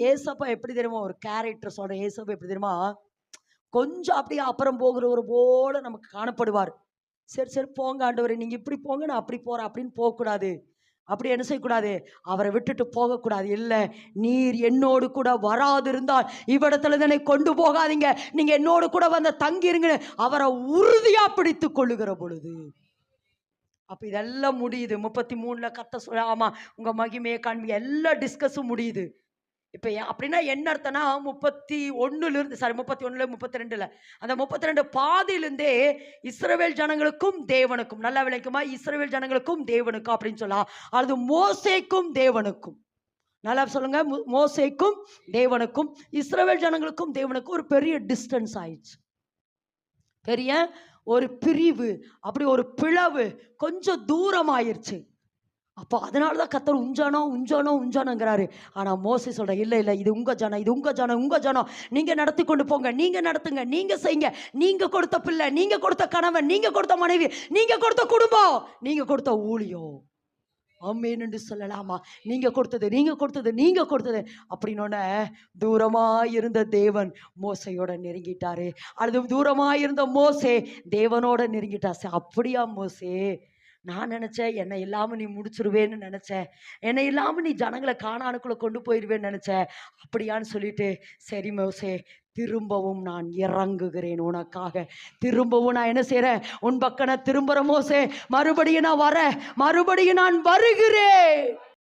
ஏசப்பா எப்படி தெரியுமா ஒரு கேரக்டர் சொல்ற, ஏசப்பா எப்படி தெரியுமா கொஞ்சம் அப்படியே அப்புறம் போகிறவர் போல நமக்கு காணப்படுவார். சரி சரி போங்க ஆண்டவரே, நீங்க இப்படி போங்க, நான் அப்படி போறேன் அப்படின்னு போகக்கூடாது. அப்படி என்ன செய்யக்கூடாது, அவரை விட்டுட்டு போகக்கூடாது. இல்ல, நீர் என்னோடு கூட வராதிருந்தால் இவ்விடத்துல என்னை கொண்டு போகாதீங்க, நீங்க என்னோடு கூட வந்து தங்கிருங்க அவரை உறுதியா பிடித்து கொள்ளுகிற பொழுது அப்ப இதெல்லாம் முடியுது. 33ல கத்த சொல்ல, ஆமா உங்க மகிமையை காண்பி எல்லா டிஸ்கஸும் முடியுது. இப்ப அப்படின்னா என்ன அர்த்தம்னா 31ல இருந்து சாரி 31ல 32ல அந்த 32 பாதியிலிருந்தே இஸ்ரவேல் ஜனங்களுக்கும் தேவனுக்கும், நல்லா விளக்குமா, இஸ்ரவேல் ஜனங்களுக்கும் தேவனுக்கும் அப்படின்னு சொல்லலாம். அது மோசேக்கும் தேவனுக்கும், நல்லா சொல்லுங்க, மோசேக்கும் தேவனுக்கும் இஸ்ரவேல் ஜனங்களுக்கும் தேவனுக்கும் ஒரு பெரிய டிஸ்டன்ஸ் ஆயிடுச்சு. பெரிய ஒரு பிரிவு, அப்படி ஒரு பிளவு கொஞ்சம் தூரம் ஆயிருச்சு. அப்போ அதனாலதான் கர்த்தர் உஞ்சானோங்கிறாரு. ஆனா மோசே சொல்ற, இல்ல இல்ல, இது உங்க ஜனம், இது உங்க ஜனம், உங்க ஜனம், நீங்க நடத்தி கொண்டு போங்க, நீங்க நடத்துங்க, நீங்க செய்யுங்க, நீங்க கொடுத்த பிள்ளை, நீங்க கொடுத்த கணவன், நீங்க கொடுத்த மனைவி, நீங்க கொடுத்த குடும்பம், நீங்க கொடுத்த ஊழியம், ஆமென் என்று சொல்லலாமா, நீங்க கொடுத்தது அப்படின்னோட தூரமா இருந்த தேவன் மோசையோட நெருங்கிட்டாரு. அது தூரமா இருந்த மோசே தேவனோட நெருங்கிட்டாரு. அப்படியா மோசே, நான் நினைச்சேன் என்னை இல்லாம நீ முடிச்சிருவேன்னு நினைச்சேன், என்னை இல்லாம நீ ஜனங்களை கானானுக்குள்ள கொண்டு போயிருவேன்னு நினைச்சேன், அப்படியான்னு சொல்லிட்டு, சரி மோசே, திரும்பவும் நான் இறங்குகிறேன் உனக்காக, திரும்பவும் நான் என்ன செய்யறேன், உன் பக்கம் நான் திரும்புற மோசே, மறுபடியும் நான் வரேன், மறுபடியும் நான் வருகிறேன்.